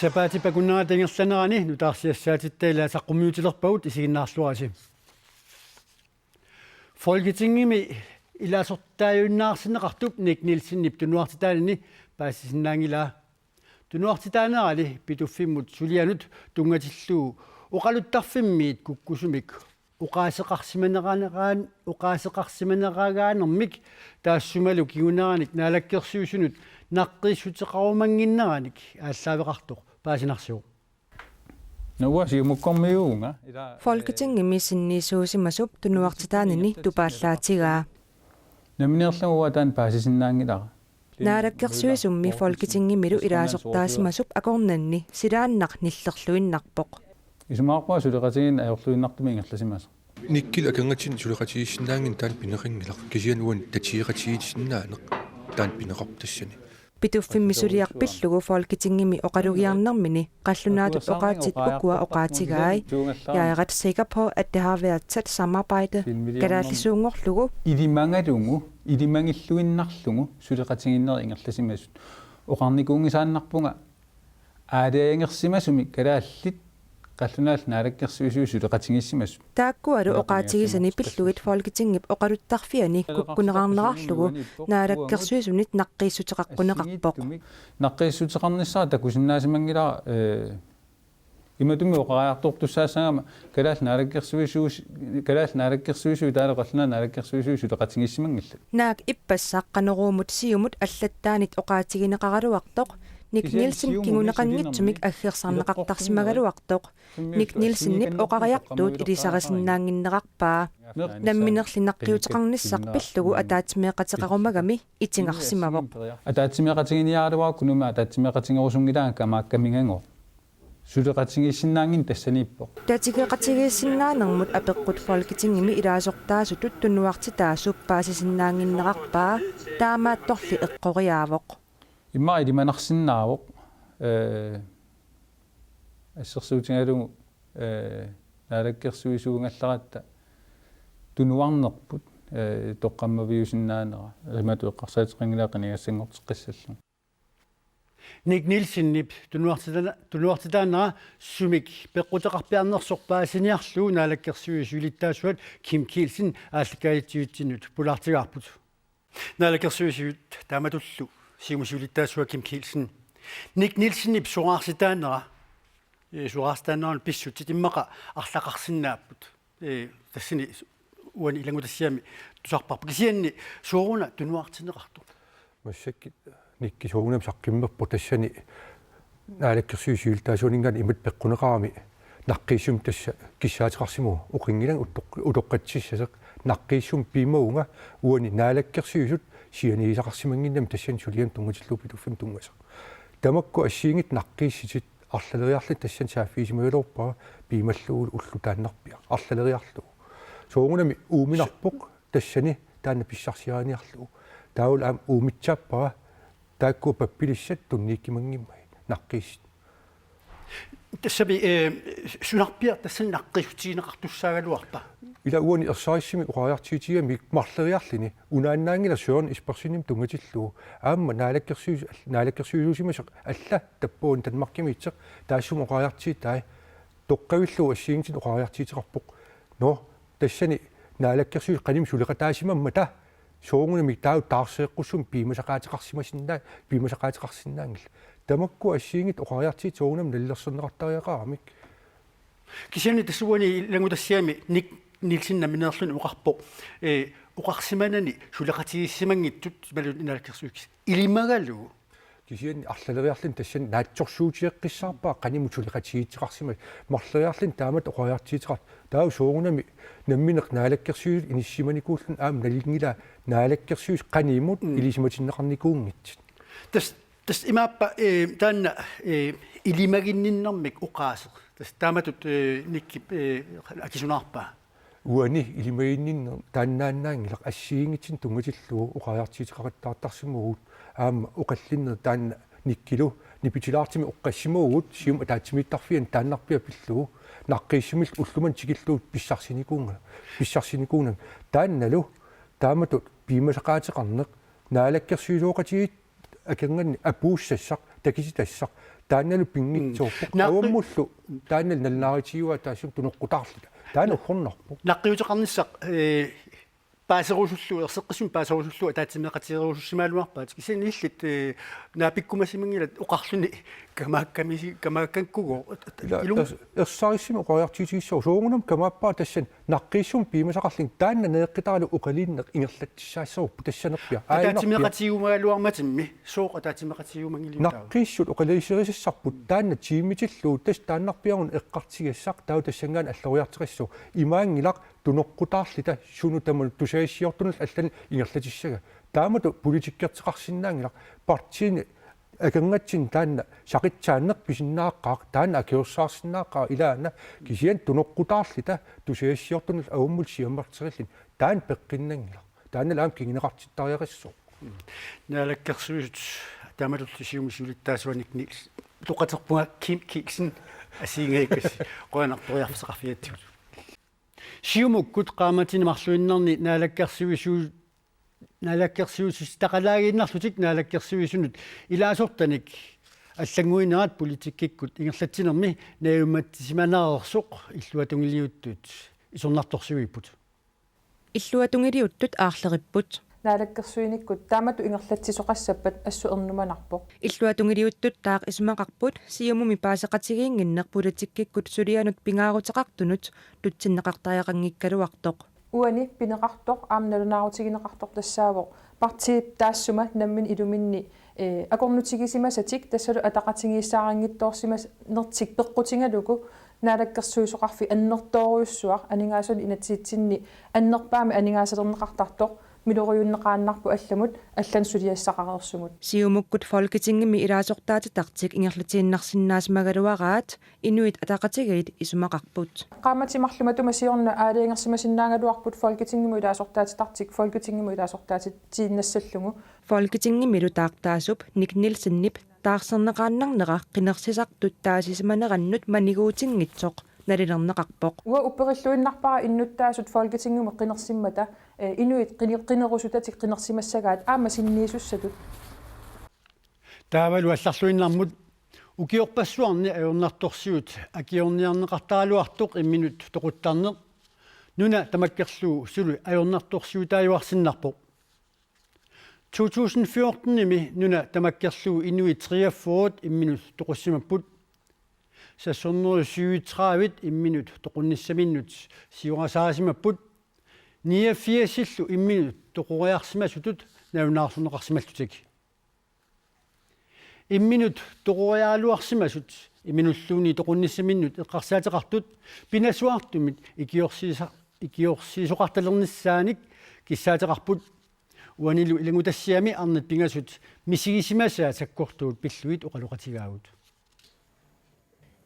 сапаатипакуннера тангерланерани нутаарсиассаатиттаила саққумиутилерпагут исигиннаарлуаси Folketingimi илаасортааюннаарсинеқартуп Ник Нилсеннип тунуартитаанини паассисиннаангила тунуартитаанерали питуффиммут сулианут тунгатиллуу оқалуттарфиммиит куккусумик уқаасеқарсиманераагаанермик таассумалу кигунераник наалаккерсиусунут наққиссутеқарумангиннераник ааллаавеқартоқ паасинарсуу Folketingimi sinniisuusimasup tunuartitaanini tupaallаатигаа наминерлугуатаан паасисиннаангилара наалаккерсуисумми Folketingimilu илаасортаасимасуп акорнанни силааннақ ниллерлуиннарпоқ исумаарпаа сулеқатигин аёрлуиннартуми ингерласимаса никкил акангатсин сулеқатигиссинаангин таан пинеқингилар кисиануан татиеқатигитсиннаанеқ таан пинеқартассани Pituffimmisuliarpillugu Folketingimi oqalugiarnermini qallunaatut oqaatitpukua oqaatigaai jeg er ret sikker på at det har været tæt samarbejde kalaallisuungorlugu илимангалугу илимангиллуиннарлугу сулеқатигиннери ингерласимасут оқарникунгисааннарпунга аалаангерсимасуми калааллит qallunaal naalakkersuisuu sулеқатигиссимасут taakkualu oqaatigisani pillugit Folketingip oqaluttarfiani kukkuneqarnerarlugu naalakkersuisunit naqqissuteqaqquneqarpoq naqqissuteqarnissara takusinnaasimanngilaa иматуми оқариарторtussaassaagama калаал нaalakkersuisuu таалеқарлуна нaalakkersuisuu сулеқатигиссимангилла наак иппассааққанеруумут сиумут аллаттаанит оqaatiginеқагалуартоқ Ник Нилсен кингунеқангитсумик аггерсарнеқартарсимагалуартоқ Ник Нилсеннип оқариартуут илисарисиннаангиннеқарпаа намминерлинаққиутеқарниссақ пиллугу атаатимеқатеқарумагами итингарсимавоқ атаатимеқатигиниааруаа атаатимеқатингерусунгилаанка мааккамингангоо сулеқатигиссиннаангин тассаниппоқ татигеқатигиссиннаанермут апеққут Folketingimi илаасортаасу туттунуартитаасуп паасисиннаангиннеқарпаа таамаатторли эққориаавоқ имма илиманарсиннаавоқ ассерсуутингалугу наалаккерсуисуугалларатта тунуарнерпут тоққаммавиусиннаанера римату эққарсаатеқангилаақанигассангортеққиссаллу Ник Нилсеннип тунуартитаанера сумик пеққутеқарпиарнерсорпаасиниарлуу наалаккерсуисуулиттаасуат Ким Килсен ааллакаалитсиутсинут пулаартигаарпут наалаккерсуисуут тааматуллу симусулиттаасуа Ким Килсен Ник Нилсеннип суаарситаанера суаарстаанаан писсут тиммақа арлақарсиннааппут тассини уани илангутассиами тусарпарпу кисианни сууруна тунуартинеқарту массакки никки суунам саққиммерпу тассани наалаккерсуисуилтаасунинган имат пеққунеқарами наққиссум тасса киссаатеқарсиму оқингилан улоққатсиссасеқ наққиссум пимаунга уани наалаккерсуисут сианиисақарсимангиннам тассан сулиан тунгатиллупитуффим тунгаса тамакку ассиингит наққисситит арлалериарлит тассан сааффиисимагалуорпаа пималлугул уллу тааннарпиа арлалериарлу суугунами ууминарпоқ тассани таанна писсарсиааниарлу таул аам уумитсааппаа таакку паппилиссат туннииккимангиммай наққиссит тассаби сунарпиа тассан наққиссутигинеқартуссаагалуарпа ила уани ерсаариссими уқариартиитигами марлериарлини унааннаангила суорн испарсиним тунгатиллуу аамма наалаккерсуисусимасеқ алла таппуун танмаркимиитсеқ таассум уқариартииттай тоққавиллуу ассиингтит уқариартиитеқарпоқ но тассани наалаккерсуис қаним сулеқатаасимамма та суунгунами тау таарсеэққуссум пимасақаатеқарсимассиннаангил тамакку ассиингит уқариартиит суугунам наллерсернеқартариақарамик кисиани тассуани лангутассиами Ник Нилсен наминерлун уқарпо уқарсиманани сулеқатигиссимангиттут малу наалаккерсуикс илимагалу кисиани арлалериарлин тассан наатсорсуутиэққиссаарпаа қаниму сулеқатигиитсеқарсима марлериарлин таамат оқариартиитеқар тау суугунами намминеқ наалаккерсуут иниссиманикууллун аам налингила наалаккерсуус қанимут илисиматиннеқарникуунгитсит тас имааппа таанна илимагинниннэрмик уқаасеқ тас тааматут никки акисунаарпаа уани илимаинниннер тааннааннаангилақ ассиингитсин тунгатиллуу уқариартиитеқараттаартарсимугут аама уқаллиннер таанна никкилу нипитилаартими уққассимугут сиум атаатсимиттарфиан тааннарпиа пиллуу наққиссимил уллуман тигиллуут писсарсиникуунга таанналу тааматут пимасақаатеқарнеқ наалаккерсуилуоқатигит аканганни апууссассақ такиситассақ таанналу пингитсууппу аваммуллу тааннал наллааритигуа таасум тунеққутаарлута таана ухорнарпу наққиутеқарниссақ паасерусуллу ерсеққисум паасерусуллу таатсимеқатиерусуссимаалуарпаат кисини иллит наапиккумасимангилат оқарлуни камаакканкуго ерсаариссими оқариартиитигиссоо суугунам камааппаа тассан наққиссум пимасақарлин таанна неэққитаралу уқалииннеқ ингерлатсаассорпу тассанерпиа таатсимеқатигумаалуарматимми сооқ таатсимеқатигумангилиутаа наққиссут оқалисерисиссарпут таанна тимитиллуу тас тааннарпиарун эққартигиссақ тау тассангаан аллориартеқиссуу имаангилақ тунеққутаарлита сунутамул тусаиссиортунал аллани ингерлатиссага таамату политиккертеқарсинаангилақ партиини акангатсин таанна сақитсааннеқ писиннааққаақ таанна акиорсаарсинааққаа илаана кисиан тунеққутаарлита тусаиссиортунал ауммул сиаммартериллин таан пеққиннангилақ таанна лаам кингинеқартиттариақиссоо наалаккерсуисут тааматулли сиумисулиттаасуаникни тоқатерпунга киксин асиингаиккас qoanartoriarfisaqarfiattut сиумуккут qaamatinimарлуиннарни наалаккерсуисус тақалаагииннарлутик наалаккерсуисунут илаасортаник аллангуинерат политиккиккут ингерлатсинерми нааюмматсиманаарерсоқ иллуатунгилиуттут исорнарторсуиппут иллуатунгилиуттут аарлериппут наалаккерсуиниккут таамату ингерлатсисоқассаппат ассуернуманарпоқ иллуатунгилиуттут таақ исумақарпут сиумуми паасеқатигиингиннеқ политиккиккут сулианут пингаарутеқартунут тутсиннеқартааяқангиккалуартоқ уани пинеқартоқ аамналунаарутигинеқартоқ тассаавоқ партиип таассума наммин илуминни акорнутигисимасатик тассалу атақатигииссаарангитторсимас нертик пеққутингалуку наалаккерсуисоқарфи аннертоориуссуар анингаасуни инатсиитсинни аннерпаами анингаасалернеқартартоқ милориуннеқааннарпу алламут аллан сулиассақарерсумут сиумуккут folketingimi илаасортаатитартик ингерлатииннарсиннаасмагалуараат инуит атақатигиит исумақарпут qaamatimarlumatuma siorna aaliingersimasinnaaгаluarput folketingimi илаасортаатитартик folketingimi илаасортаатит тииннассаллугу folketingimi лутаартаасуп ник нилсиннип таарсернеқааннарнера қинерсисартут таасисиманераннут манигуутингитсоқ налилернеқарпоқ уа упериллуиннарпара иннуттаасут folketingimi қинерсиммата инуит қинерусутатик қинерсимассагаат аама синниисуссатут таавалу алларлуиннармут укиорпассуарни аюрнарторсиут акиорниарнеқартаалуартоқ имминут тоқуттарнеқ нуна тамаккерлуу сулу аюрнарторсиутааюарсиннарпоқ 2014-ними нуна тамаккерлуу инуит триаффоот имминут тоқуссимаппут сассорнерусуитраавит имминут тоқунниссаминнут сиорасаасимаппут 89 имминут тоқориарсимасутут навнаарсунеқарсималлутик имминут тоқориаалуарсимасут иминуллууни тоқунниссаминнут эққарсаатеқартут пинасуартумит икиорсисоқарталерниссааник киссаатеқарпут уанилу илангутассиами арнат пингасут мисигисимасаа саккортуут пиллуит оқалоқатигаагут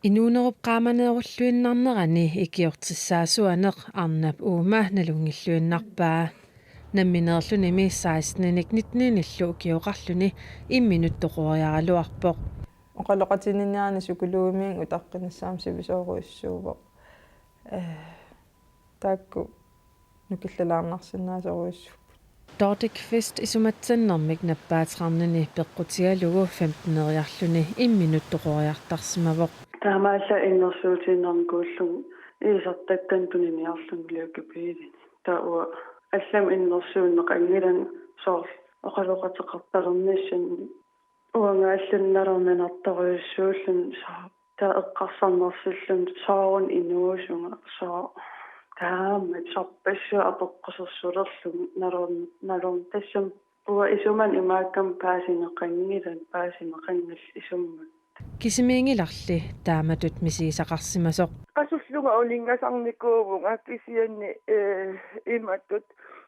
инуунеруп qaamaneerulluinnarnerani ikiortissаасуанеқ арнап уума налунгиллуиннарпаа намминеерлуними 16-ник 19-ниллу киоқарлуни имминут тоқориаралуарпоқ оқалоқатининниарни сукулуумиин утаққинассаам сивисооруиссуувоқ таакку нукиллалаарнарсинаасоруиссу Nordic Fest isumatsannermik nappaateqarnini peqqutigalugu 15-neriarluni imminut toqoriartarsimavoq таамаалла иннерсуутиннарникууллугу иисартаккантунини арлунгилиуккипиили тауа аллам иннерсууннеқангилан соор оқалоқатеқарталерниссанни уангааллунналернанарторюссууллун таа эққарсарнерсиллун саарун инуусунга соо таама сарпассу апоққусерсулерлугу налорн тассам уа исуман имааккам паасинеқангилан паасинеқангал исуммат кисимиингиларли тааматут мисисақарсимасоқ qasullunga ulingasarnikuuvunga kisianni immattut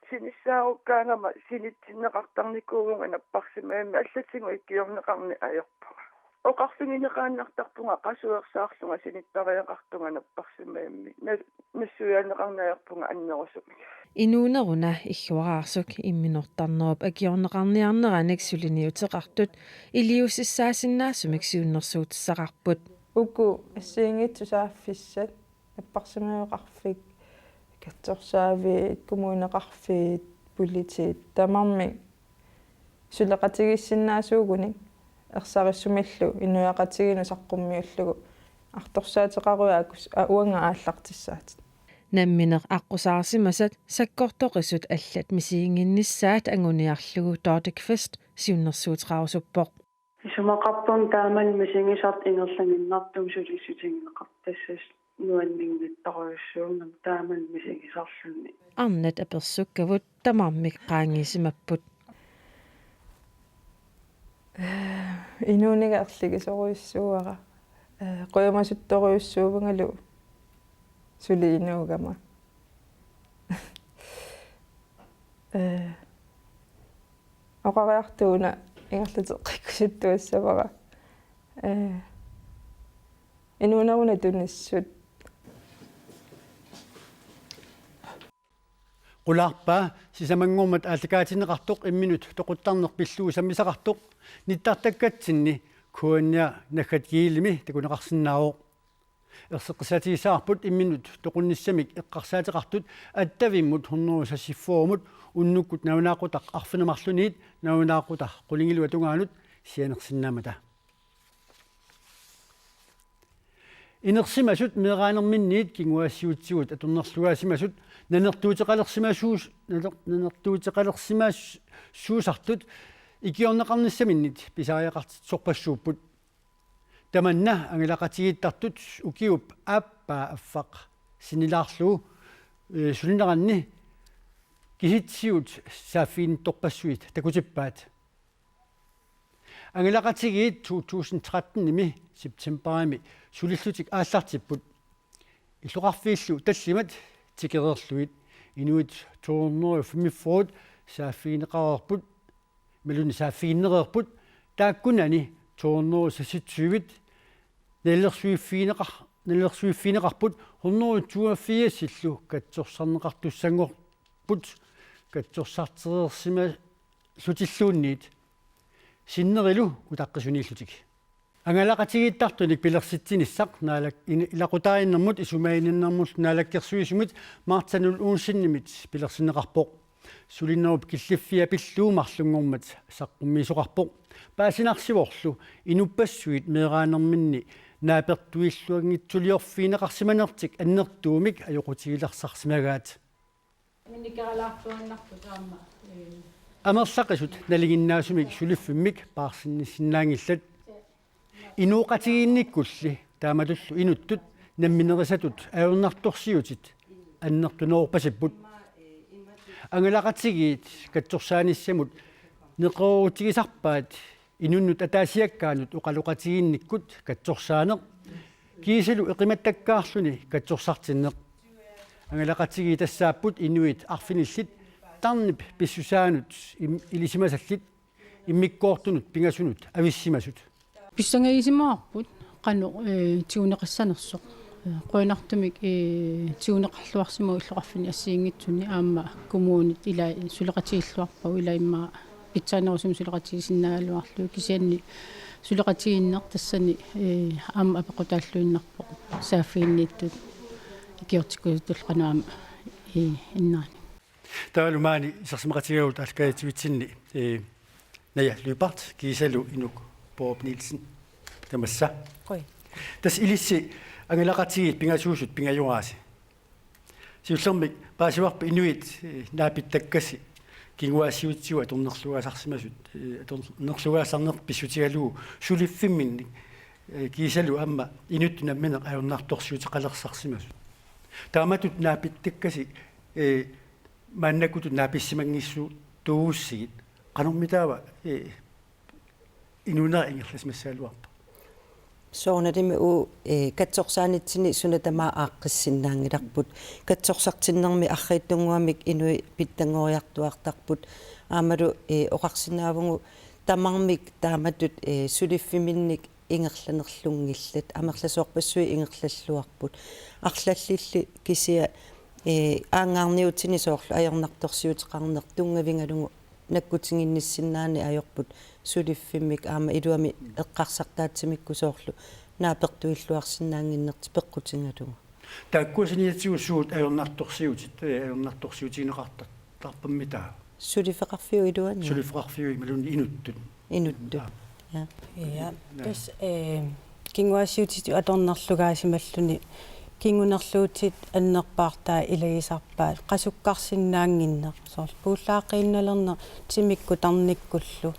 sinissaarukkаангама sinitsinneqartarnikuuvunga napparsimaami аллатсигу иккиорнеқарни аерпага оқарфигинеқааннартарпунга qasuersaarlunga sinittariaqartunga napparsimaami нассуяанеқарнаерпунга аннерусуми инуунеруна иггуараарсук имминортарнеруп акиорнеқарниарнераник сулиниутеқартут илиуссаасиннаасумик сиуннэрсуутиссақарпут уку ассиингитсусааффиссат аппарсимаеқарфик катсорсаави коммунеқарфиит политит тамарми сулеқатигиссиннаасуугуник ерсариссумиллу инуяқатигину саққуммиуллугу арторсаатеқаруяакус ауанга ааллартиссаатит намминеқ аққусаарсимасат саккортоқисут аллат мисиингиннissaат ангуниарлугу Dordic-fest 737 исумақарпун тааман мисингисарт ингерлангиннартум сулиссутингеқар тассас нуаннингиттаруйуссуунам тааман мисингисарлунни арнат аперсуккавут тамармик qaangisimapпут инуунигерлигисоруйуссууара qoyamasuttoruйуссуувангалу сулиинуугама оқариартууна ингерлутеққиккусуттуассавара инуунауна тунниссут qulaarpaa sisamangormat aallakaatineqartoq imminut toquttarneq pilluu sammisaqartoq nittartakkatsinni kuannia naggatgiilimi takuneqarsinnaavoq erseqqisatiisaarput imminut toqunnissamik eqqarsaateqartut attavimmut hornuusasiffuumut unnukkut naunaaqutaq arfinemarluniit naunaaqutaq qulingilua tungaanut sianersinnaamata inersimasut meeraanerminniit kinguassiutsigut aturnerlugaasimasut nanertuuteqalersimaasuusartut ikiorneqarnissaminnit pisaariaqartit sorpassuupput tamanna angilaqatigittartut ukiup appaa affaq sinilaarlugu sulineranni kisitsiut saafiinittorpassuit takutippaat angilaqatigit 2013 imi septemberimi sulillutik aallartipput illuqarfiillu tallimat tikererluit inuit toornerufimiffuut saafiineqarerput meluni saafiinnererput taakkunani toornerusasitsuivit nallersuiffiineqarput hornerutuafiasillu katsorsarneqartussangorput katsorsartereersima lutilluunniit sinnerilu utaqqisuniillutik angalaqatigittartunik pilersitsinissaq naalak ilaqutaainnэрmut isumaininnermut naalakkersuisumit maartanul uunsinnimit pilersineqarpoq sulinnerup killiffiа pilluumarlungormat saqqummiisoqarpoq paasinarsivorlu inupassuit meeraanerminni naapertuilluangitsuliorfiineqarsimanertik annertuumik ajoqutigilarsarsimagaat amersaqisut naliginnaasumik suliffimik paarsinnissinnaangillat inuuqatigiinnikkulli taamatullu inuttut namminerisatut ajornartorsiutit annertunerupasipput angalaqatigiit katsorsaanissamut neqerutigisarpaat inunnut ataasiakkaanut uqaluqatigiinnikkut katsorsaaneq kiisalu eqimattakkaarluni katsorsartinneq angalaqatigii tassaapput inuit arfinillit tarnip pissusaanut ilisimasallit immikkoortunut pingasunut avissimasut писсангагисимаарпут qanu tiuneqissanersoq qoinartumik tiuneqarluarsimu illuqarfini assiingitsunni aamma kumuunit ila suleqatiilluarpau ila imma pitsanerusum suleqatigisinnaagaluarlu kisianni suleqatiginneq tassani aamma apequtaalluinnarpoq saaffiinniittut ikiortikkuuttul qanuama innaani taalumaani isarsimeqatigagut alkaatiwitsinni naja lypart kiisalu inuk Bob Nielsen tamassa qoi tas ilissi angalaqatigit pingasuusut pingajuaasi siullermik paasivarpa inuit naapittakkasi kinguaasiutsiu atornerlugaasarsimasut atornerlugaasarner pissutigalugu suliffimminni kiisalu amma inuttunammineq ajornaartorsiuteqalersaarsimasut taamatut naapittakkasi maannakutut naapissimangissuu tuussigit qanormitaava inuna ingерласмассаалуарпа соонадими у катсорсаанитсини сунатама ааққиссиннаангиларпут катсорсартиннерми аррииттунгуамик инуи питтангориартуартарпут аамалу оқарсинаавгу тамармик тааматут сулиффиминник ингерланерлунгиллат амерласоорпассуи ингерлаллуарпут арлаллилли кисия аангаарниутсини соорлу ajornartorsiuteqarner тунгавингалугу наккутингинниссиннаани ajorput сулиффиммик аама илуами эққарсартаатсимикку соорлу наапертуиллуарсинаангиннерти пеққутингалугу тааккуусиниатсигу ajornartorsiutit ajornartorsiutiинеқартат тарпаммитаа сулифеқарфиу илуани сулифеқарфиу малуни инуттут Ja, das kinguasiutiti atornarlugaasimalлуни кингунерлууtit аннерпаартаа илагисарпаат qasukkarsinnaanginneq soorl puullaaqqiinnalернер timikku tarnikkуллу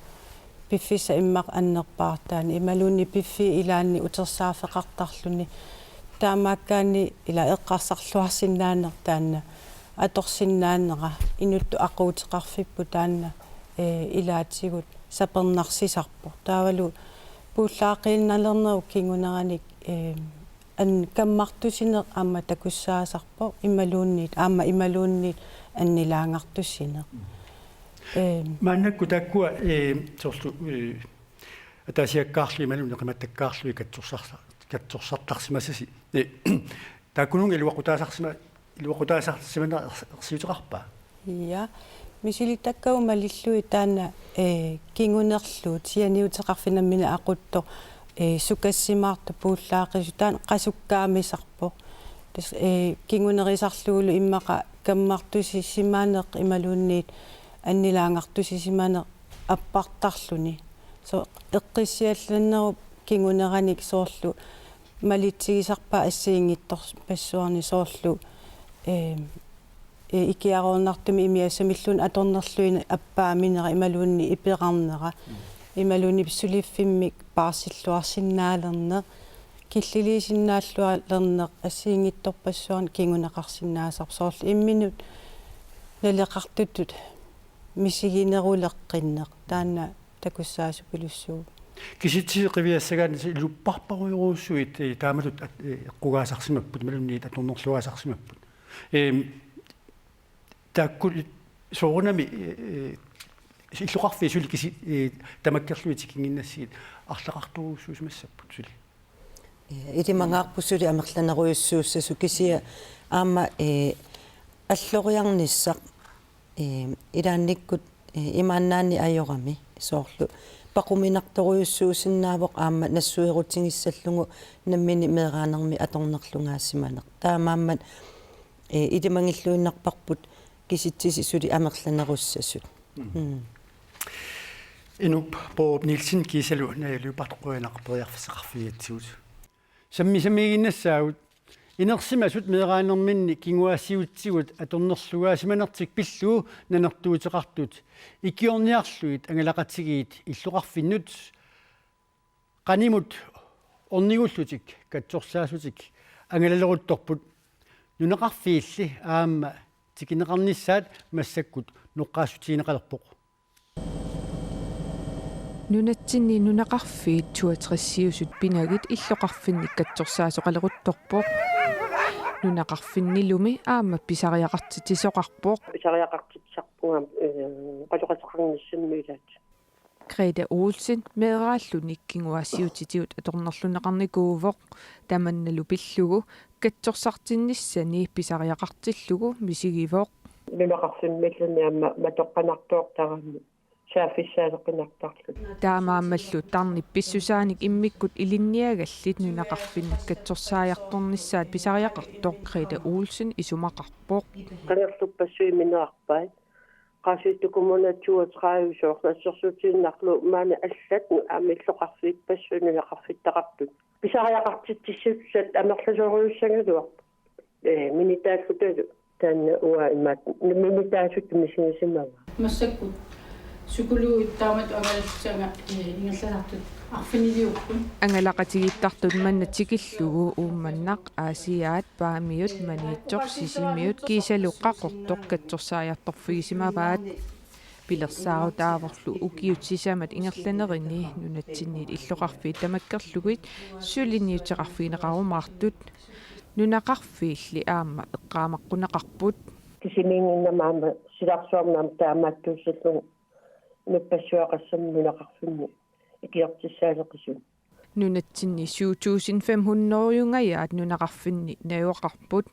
пиффиса иммақ аннерпаартаани ималуунни пиффи илаанни утерсаафеқартарлүни таамааккаани ила эққарсарлуарсиннаанер таанна аторсиннааннера инутту ақуутеқарфиппу таанна илаатигут сапернарсисарпо таавалу пууллаақqiinналернеру кингунераник ан каммартусинеқ аама такуссаасарпо ималуунниит аннилаангартуссинеқ мааннакку таккуа соорлу атасиаккаарлу ималуни қиматтаккаарлуи катсорсартарсимасаси таккунун илуақутаасарсимана сиутеқарпаа я мисилитаккау малиллуи таана кингунерлуут сианиутеқарфинаммина ақутто сукассимаарта пууллаақису таан қасуккаамисарпо тас кингунерисарлуулу иммақа каммартусиссимаанеқ ималуунниит аннилаангартусисимаанеқ аппартарлуни со эққиссиалланнеру кингунераник соорлу малитсигисарпа ассиингиттор пассуарни соорлу икиаруунартуми имиассамиллуун аторнерлуина аппааминера ималуунни ипеқарнера ималуунни писсулиффиммик паарсиллуарсинаалерне киллилисиннааллуалернеқ ассиингитторпассуарни кингунеқарсинаасар соорлу имминут налеқартутут мисигинерулеққиннеқ таана такуссаасупилуссуу киситсиқивиассагаани луппарпаруйоруussуит таамалут эққугаасарсимаппут малунниит аторнерлугаасарсимаппут таккул соорунами иллуқарфи сули киси тамаккерлуити кингиннассигит арлақартуруussуусмассаппут сули илимангаарпуссули амерланеруйуссууссасу кисия аама аллориарниссақ илаанниккут имааннаани ajorami соорлу пақуминарторуйуссуусиннаавоқ аама нассуерутингиссаллугу наммини меэраанерми аторнерлугаассиманеқ таамааммат илимангиллуиннарпарпут киситсиси сули амерланеруссасут инуп по нилсин кисалу налупартоқуинарпериарфисеқарфиатсуут саммисамигиннассаагут инерсимасут меэраанерминни кингуассиутсигут аторнерлугаасиманертик пиллуу нанертуутеқартут икиорниарлуит ангалақатигиит иллуқарфиннут қанимут орнигуллутик катсорсаасутик ангалалерутторпут нунеқарфиилли аама тикинеқарниссаат массаккут ноққаасутигинеқалерпоқ нунатсинни нунеқарфиит 62-сиусут пинагит иллоқарфинник катсорсаасоқалерутторпоқ нунеқарфиннилуми аама писариақартитисоқарпоқ писариақартитсарпугам қалоқасақарниссаммилаат Grete Olsen meeraalluni kinguassiutitiut atornerluneqarnikuuvoq tamannalu pillugu katsorsartinnissani pisariaqartillugu misigivoq нунеқарфиммиллуни аама матоққанартуортарамми саафиссаалеқинартарлу таамаамаллу тарни писсусааник иммиккут илинниагаллит нунеқарфиннак катсорсаajарторнissaat pisariaqartoq Grete Olsen isumaqarpoq qangerluppassui minearpaat qaasiittukumunatsuutraaju soornassерсутииннарлу маана аллат аамиллоқарфиит пассунунеқарфиттақартут писариақартитсиссут амерласоруйуссангалуар минитааллуталу таанна уа имаат минитаасут мисинисимава массаккут сукулуит таамат агаллсага ингерласартут арфинилиуппун ангалақатигиттартут манна тикиллугу уумманнақ аасиаат паамиут маниитсоқ сисимиут кисалуққақортоқ катсорсаajарторфигисимаваат пилерсаару тааворлу укиутсисамат ингерланерини нунатсинниит иллоқарфии тамаккерлугит сулинниутеқарфигинеқарумаартут нунақарфиилли аама эққаамаққунеқарпут кисимиингиннамаама силарсуарнаам таамааттууссаллугу нуппассуақассамми нунеқарфимму икиортиссаалеқисун нунатсинни 7500-юнгаяат нунеқарфинни наюоқарпут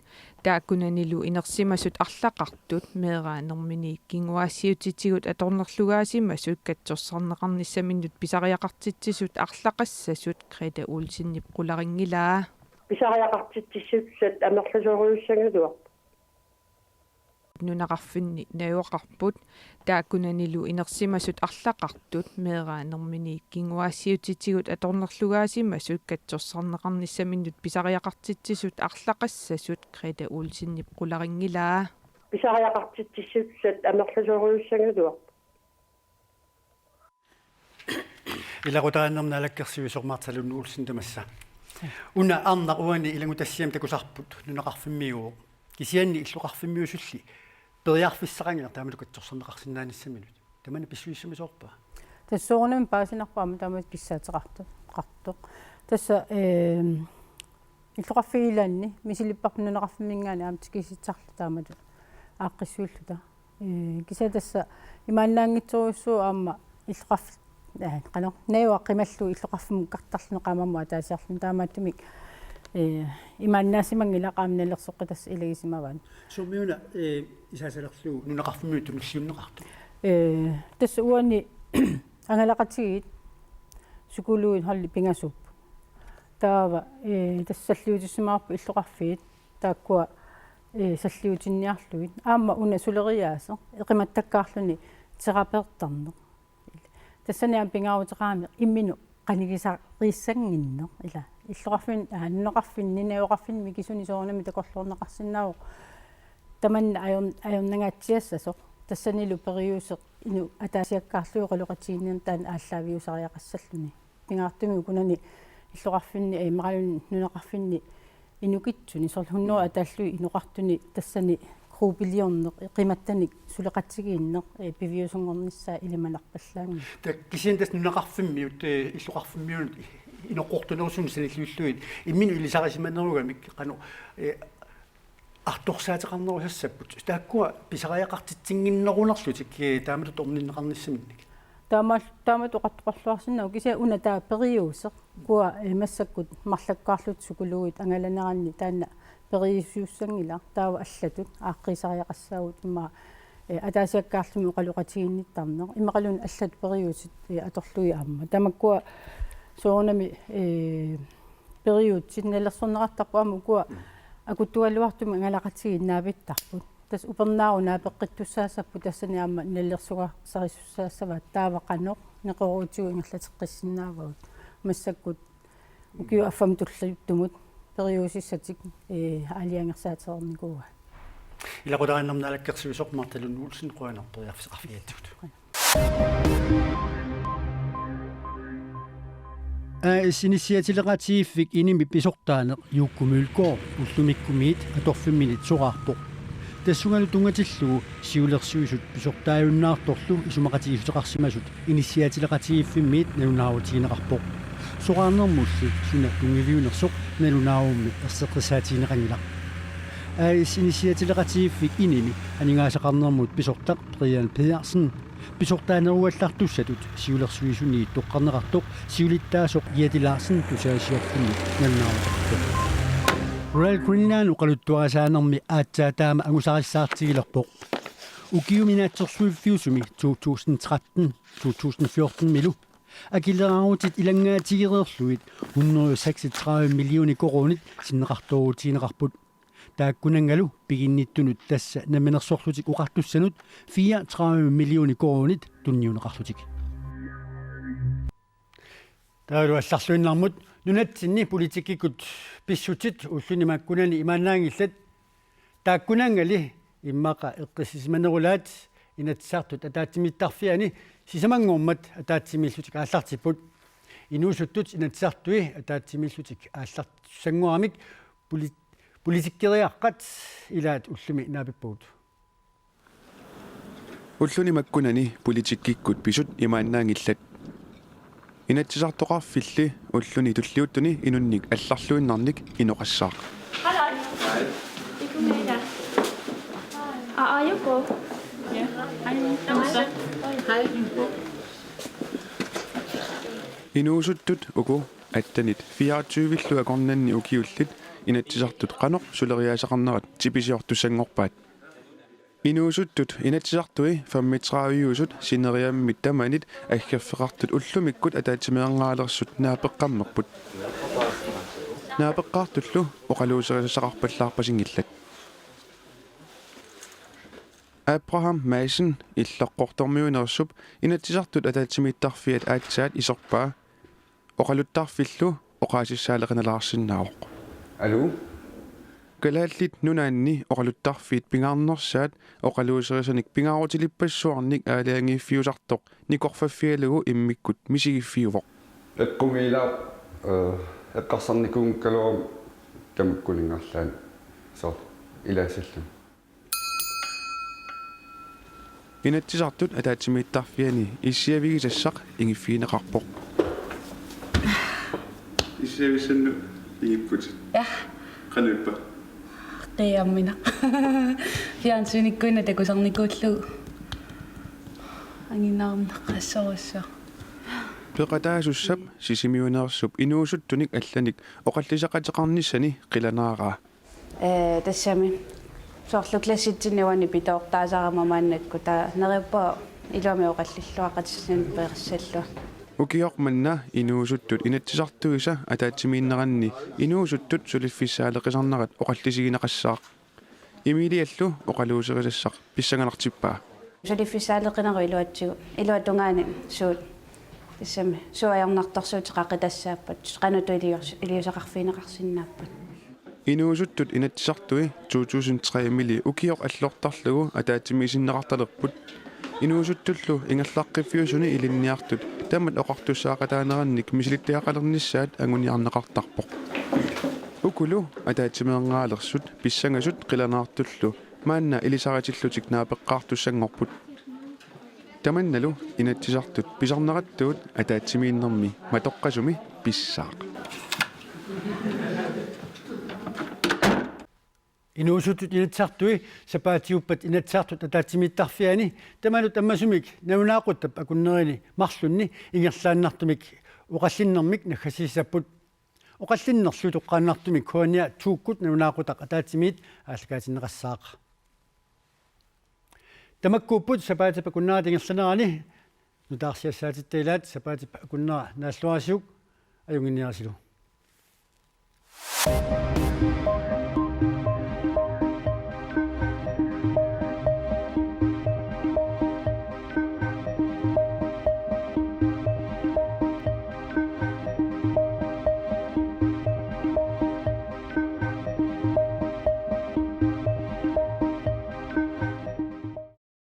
тааккунанилу инерсимасут арлақартут меэраанермини кингуассиутитигут аторнерлугаасимасут катсорсарнеқарниссаминнут писариақартитсисут арлақассасут Grete Olsen qularingilaa писариақартитсиссут амерласоруйуссангалуар нунақарфинни наюақарпут тааккунанилу инерсимасут арлақартут меерааnermini кингуаассиутитигут аторнерлугаасимасут катсорсарнеқарниссаминнут писариақартитсисут арлақассасут Грета Ульсиннип қуларингилаа писариақартитсиссут амерласориуссангалуар иларутааннерна алаккерсивисормаарталун уулсин тамасса уна арнақ уани илагутассиам такусарпут нунақарфиммиуо кисианни иллуқарфиммиусулли периарфиссақангер таамалу катсорсарнеқарсинааниссаминут тамана писсуиссамисоорпа тассуурнам паасинарпаама таамат писсаатеқартоқ тасса иллуқарфигилаанни мисилиппарнунеқарфиммингаани аамтикиситсарла таамат ааққиссуиллута киса тасса имааннаангитсоруссуу аама иллуқарф qano neo qimallu illuqarfum qartarlunu qaamammu ataasiarlun taamaattumik imaannaasimanngila qaamnallersoqqatas ilagisimavaan summiuna isaasalerlu nunaqarfummiut tunulliunneqartu tassa uani angalaqatigit sukuluin halli pingasup taava tassalliutissumaarpu illuqarfiit taakkua salliutinniarluit aamma una suleriaase iqimattakkaarluni terapeertarneq тассаниам пингауутеqaami иммину qanigisa qiissanginno ila иллуqarfin aanneqarfinni nayoqarfin mikisuni soornami takorluorneqarsinnaaru tamanna ajornagaatiassasо тассанилу периусеq ину атаасиаккаарлуи qaluqatiinnian taan ааллаавиусариақассаллуни пингаартуми укунани иллуqarfinni иммaqalun нунеqarfinni инукитсуни сорлхуннуа атааллуи инуqartuni тассани группилиорнеq иқиматтаник сулеқатсигииннеq пивиусунгорниссаа илималарпаллаанги так кисиантас нунеқарфиммиут иллуқарфиммиунут иноққортунерусун саниллуиллуит иммину илисарисиманеругамик қану арторсаатеқарнерусассаппут тааккуа писариақартитсингиннерунерлутик тааматут орниннеқарниссаминник таамат оқаттоқарлуарсиннау кися уна таа периусеq куа массаккут марлаккаарлут сукулуит ангаланеранни таанна периусуссангила таава аллатут ааққисариақассаагут имма атаасиаккаарлуми оқалуқатигинниттарнеқ иммақалун аллат периусит аторлуи аама тамаккуа соонами периут синналерсорнеқартарпу аама куа акуттуалуартуми ангалақатигиннаавиттарпут тас упернаару наапеққиттуссаассаппу тассани аама наллерсуга сарисуссаассава таавақаноқ неқоруутигу ингерлатеққиссиннаавагут массаккут укиу аффам туллаюттумут периусиссатик алиангерсаатерникуа илақутааннерна алаккерсивисоқмарталун уулсин қуанарпериарфисақарфиатсут синисиатилеқатииффик иними писортаанеқ юуккумиулкоо уллумиккумиит аторфимминит сораарпоқ тассунгалу тунгатиллугу сиулерсуисут писортааюннаарторлу исумақатигифтеқарсимасут инисиатилеқатииффиммиит налунааутигинеқарпоқ сораарнермулли суна тунгивиунерсоқ налунааумми ерсеққисаатигинеқангила инисиатилеқатииффик иними анигаасақарнермут писортақ Brian Pedersen писортаанеруаллартуссатут сиулерсуисуни тоққарнеқартоқ сиулиттаасоқ иатилаарсен тусаасиорфинни налунааутартоқ Royal Greenland uqaluttuarasaanermi aatsaataama angusarissaatigilерпоқ ukiuminaatsorsuiffiusumi 2013-2014 milu akilleraarutit ilangaatigeriorluit 136 millioni koronit sinneqartoruutiineqarput taakkunangalu piginnittunut tassa naminersorlutik uqartussanut 34 millioni koronit tunniuneqarlutik taalu allarluinnermut nunatsinni politikikut pissutit ullunimakkunani imaannaangillat taakkunangali immaqa eqqissisimanerulaat inatssaartut ataattimittarfiani sisamangormat ataattimillutik aallartiput inuusuttut inatssaartui ataattimillutik aallartussanguaramik politikkeriaqqat ilaat ullumi naapippuut ullunimakkunani politikkikkut pisut imaannaangillat inatsisartoqarfilli ulluni tulliuttuni inunnik алларлуиннарник иноқассаа. Hello. Hi. You come here. Are you go? Yeah. Hi. Inuusuttut uku attanit 24 akornanni ukiullit inatsisartut qanoq suleriaasaqarnerat tipisiortussangorpaat. Inuusuttut inatsisartui 35 sineriammit tamanit aggaffeqartut ullumikkut ataatimiangaalersut naapeqqarnerput naapeqqaartullu oqaluuserisaqarpallaarpasingillat Abraham Madsen иллоққорторmiunersup inatisartut ataatimiittarfiat aatsaat isorpaa oqaluttarfillu oqaasissaaleqinalaarsinnaavoq. Алу? Kalaallit nunaanni oqaluttarfiit pingaarnersaat oqaluuserisanik pingaarutilipassuarnik aalaangiiffiusartoq nikorfaffialugu immikkut misigiffiuvoq. Eqqumilaa eqqarsarnikuungkaluum tamakkuningarlaan sort ilaasallu. Inatisartut ataatimiittarfiani issiavigisassaq ingiffiineqarpoq. Issiavissannu ingipput. Ja. Qanuppa. Qiammina. Fiansunikkuina takusarnikuullugu. Anginnaarneqqassorussa. Peqataasussap sisimiuneersup inuusuttunik allanik oqallisaqateqarnissani qilanaaraa. Тассами соорлукласситсиннуани питоортаасарамамааннакку таа нериппаа илуами оқаллиллуақатиссани пеерсаллуа. Ukiormanna inuusuttut inatsisartuisa ataatimiinneranni inuusuttut suliffisaaleqisarnerat oqallisigineqassaaq. Imiliallu oqaluuserisassaq pissanganartippaa. Suliffisaaleqinaru iluatungaani suut тассами суаярнартарсуут qaqitassааппат qanatu iliusaqarfiineqarsinnaappat. Inuusuttut inatsisartui 2003 mili ukioq allortarlugu ataatimiisinneqartalerput inuusuttullu ingallaqqiffiusuni ilinniartut tamat oqartussaaqataanerannik misilittiaqalernissaat anguniarneqartarpoq. Ukulu ataatimierngaalersut pissangasut qilanaartullu maanna ilisaratillutik naapeqqaartussangorput. Tamannalu inatsisartut pisarnerattuut ataatimiinnermi matoqqasumi pissaaq. Inuusutut inatsartui sapaatiuppat inatsartut ataatimiittarfiani tamalut ammasumik naunaaquttap akunnerini marlunni ingerlaannartumik uqallinnermik naggassisapput uqallinnersuut uqqaannartumik huania tuukkut naunaaqutaq ataatimiit aallakaatinneqassaaqa tamakkuupput sapaatip akunnaat ingerlanerani nutaarsiassaatit tailaat sapaatip akunnera naalluarsiuk ajunginiarsilu